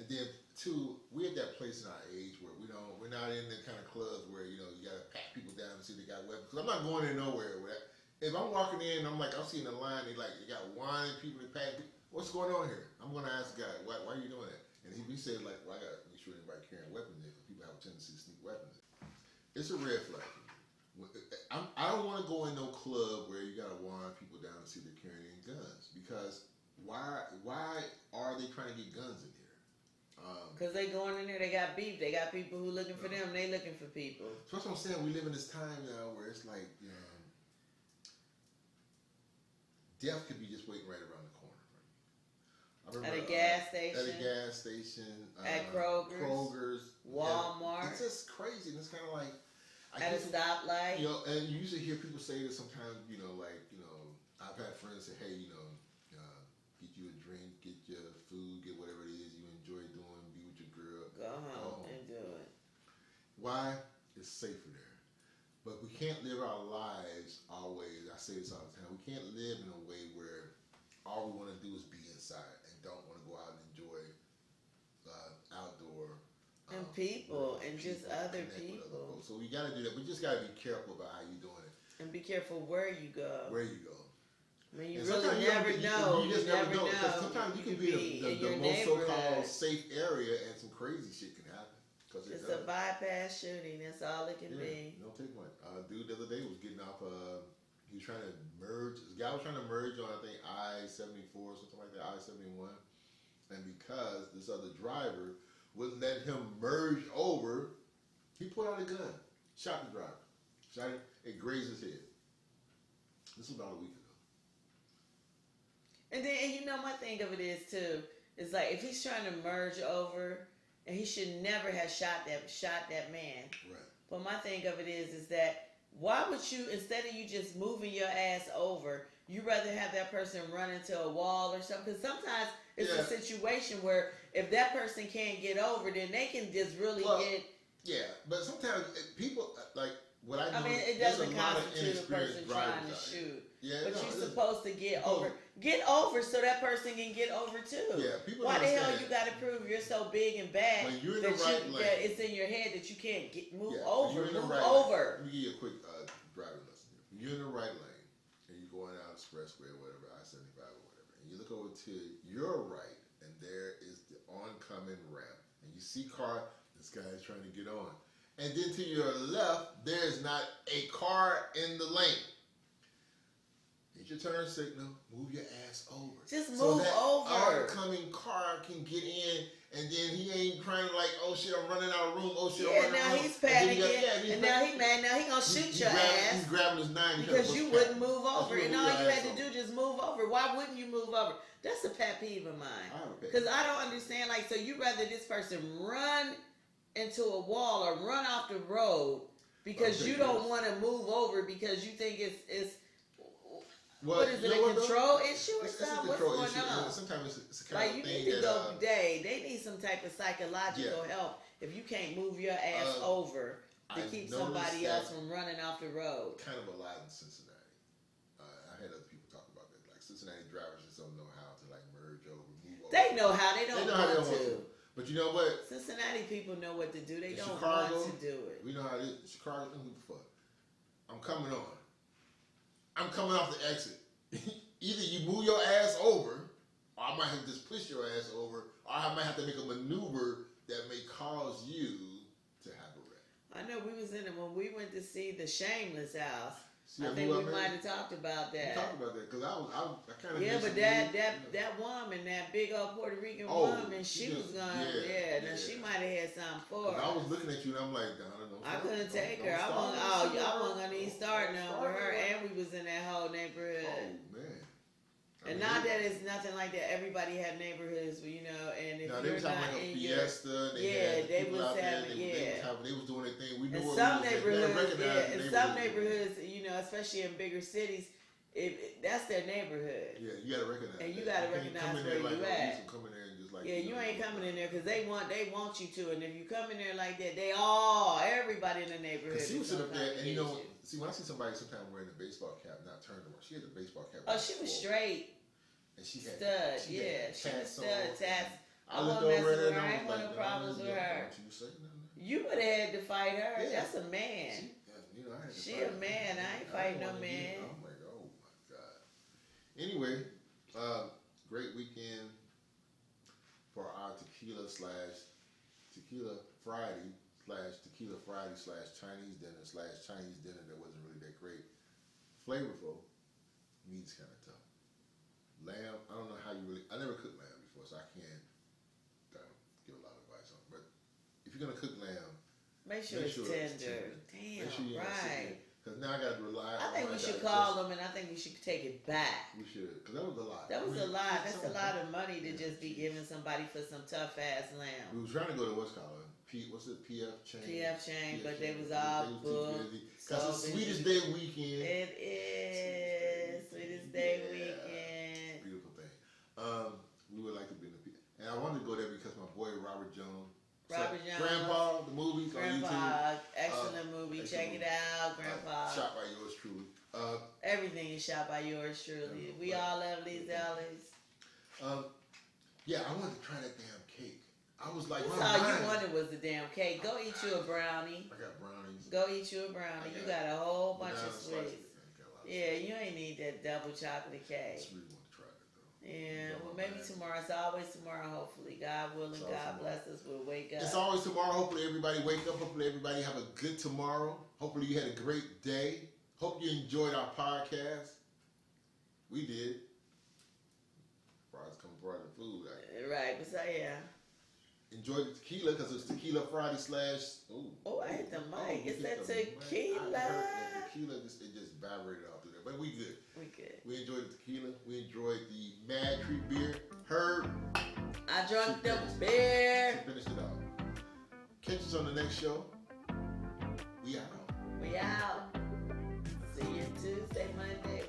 And then too, we're at that place in our age where we're not in the kind of clubs where you gotta pat people down and see they got weapons. Because I'm not going in nowhere with that. If I'm walking in, I'm seeing a line. They got wine, people that pat. What's going on here? I'm gonna ask the guy, why are you doing that? And he said like, well, I gotta make sure anybody carrying weapons in, because people have a tendency to sneak weapons in. It's a red flag. I don't want to go in no club where you gotta warn people down to see they're carrying guns, because why are they trying to get guns in here? Because they going in there, they got beef. They got people who looking for them. They looking for people. So that's what I'm saying. We live in this time now where it's like death could be just waiting right around the corner. Right? At a gas station. At a gas station. At Kroger's. Walmart. It's just crazy. And it's kind of like. At a stoplight. And you usually hear people say that sometimes, I've had friends say, hey, get you a drink, get your food, get whatever it is you enjoy doing, be with your girl. Go home and do it. Why? It's safer there. But we can't live our lives always. I say this all the time. We can't live in a way where all we want to do is be inside and don't want to go out and enjoy outdoor and people and just other people. So we got to do that. We just got to be careful about how you're doing it. And be careful where you go. Where you go. I mean, you really never know. You just never know. Because sometimes you can be in the most so-called safe area and some crazy shit can happen. It's a bypass shooting. That's all it can be. Don't take much. Dude the other day was getting off. He was trying to merge. This guy was trying to merge on, I think, I-74 or something like that, I-71. And because this other driver wouldn't let him merge over, he pulled out a gun, shot the driver. Shot him, it grazed his head. This was about a week ago. And then, my thing of it is, too, is like, if he's trying to merge over, and he should never have shot that man. Right. But my thing of it is that, why would you, instead of you just moving your ass over, you rather have that person run into a wall or something? Because sometimes it's a situation where if that person can't get over, then they can just really get... Yeah, but sometimes people, like, what I do, I mean, it doesn't constitute a person trying to shoot. Yeah, but you're supposed to get over. Get over so that person can get over too. Yeah, people Why the hell you got to prove you're so big and bad when you're in the right lane, that it's in your head that you can't move over? Move over. Let me give you a quick driving lesson here. When you're in the right lane and you're going out expressway or whatever, I-75 or whatever, and you look over to your right and there is the oncoming ramp, and you see this guy is trying to get on. And then to your left, there's not a car in the lane. Hit your turn signal, move your ass over. Just move so that over. Oncoming car can get in, and then he ain't trying to like, oh shit, I'm running out of room. Oh shit, I'm running out of room. He's panicking, and now he mad. Now he gonna shoot your ass. He's grabbing his 9 because you wouldn't move over, and all you had to do just move over. Why wouldn't you move over? That's a pet peeve of mine. Because I don't understand. Like, so you rather this person run into a wall or run off the road because you don't want to move over because you think it's what is it, a control issue or something? What's going on? Sometimes it's a kind like, of you thing need to go today. They need some type of psychological help if you can't move your ass over to keep somebody else from running off the road. Kind of a lot in Cincinnati. I had other people talk about that. Like, Cincinnati drivers just don't know how to like merge over, move over. They know how. They don't want to. But you know what? Cincinnati people know what to do. They don't Chicago, want to do it. We know how it is. Chicago, who the fuck? I'm coming on. I'm coming off the exit. Either you move your ass over or I might have to just push your ass over, or I might have to make a maneuver that may cause you to have a wreck. I know we was in it when we went to see the Shameless house. See, I think we might have talked about that. We talked about that because I kind of but that woman, that big old Puerto Rican woman, she was gonna now she might have had something for her. I was looking at you and I'm like, Donna, I couldn't take her. I wasn't gonna even start none with her, and we was in that whole neighborhood. Oh man. And not that it's nothing like that. Everybody have neighborhoods, and if you're not in your Fiesta, they was having they was doing their thing. We knew in some neighborhoods, especially in bigger cities, that's their neighborhood. Yeah, you gotta recognize. And you gotta recognize where you at. Come in there and just like you ain't coming in there because they want you to, and if you come in there like that, everybody in the neighborhood. She was sitting up there, and see when I see somebody sometimes wearing a baseball cap, not turned around, she had a baseball cap. Oh, she was straight. And she had stud, she was stud, tats. I looked wasn't over messing at with her. her. I ain't want no problems with her. Don't you say nothing. You would have had to fight her. Yeah. That's a man. I had to she fight a man. I ain't fighting no man. I'm like, oh my God. Anyway, great weekend for our Tequila Friday / Chinese dinner that wasn't really that great. Flavorful, meat's kind of tough. Lamb, I don't know how I never cooked lamb before, so I can't give a lot of advice on it. But if you're gonna cook lamb, make sure it's tender. Damn, right. Because now I got to rely. I think we should call them, and I think we should take it back. We should, because that was a lot. That was a lot. That's a lot of money to just be giving somebody for some tough ass lamb. We was trying to go to PF Chain. PF Chain, but they was all booked. Because it's Swedish Day weekend. It is Swedish Day weekend. Beautiful thing. We would like to be in the and I wanted to go there because my boy Robert Jones. Grandpa, the movie on YouTube. Excellent movie. Check it out, Grandpa. Shot by yours truly. Everything is shot by yours truly. We all love Lee Ellis. Yeah, I wanted to try that damn cake. I was like, that's all you wanted was the damn cake. Go eat you a brownie. I got brownies. Go eat you a brownie. You got a whole bunch of sweets. Yeah, you ain't need that double chocolate cake. I really want to try that though. Yeah, well maybe tomorrow. It's always tomorrow, hopefully. God willing, God bless us. We'll wake up. It's always tomorrow. Hopefully everybody wake up. Hopefully everybody have a good tomorrow. Hopefully you had a great day. Hope you enjoyed our podcast. We did. Fries come for the food. Right, but enjoy the tequila because it's Tequila Friday / Oh, I hit the mic. It's that tequila. The tequila, it just vibrated off through there. But we good. We enjoyed the tequila. We enjoyed the Mad Tree beer. Herb. I drunk the beer. She finished it off. Catch us on the next show. We out. See you Tuesday, Monday.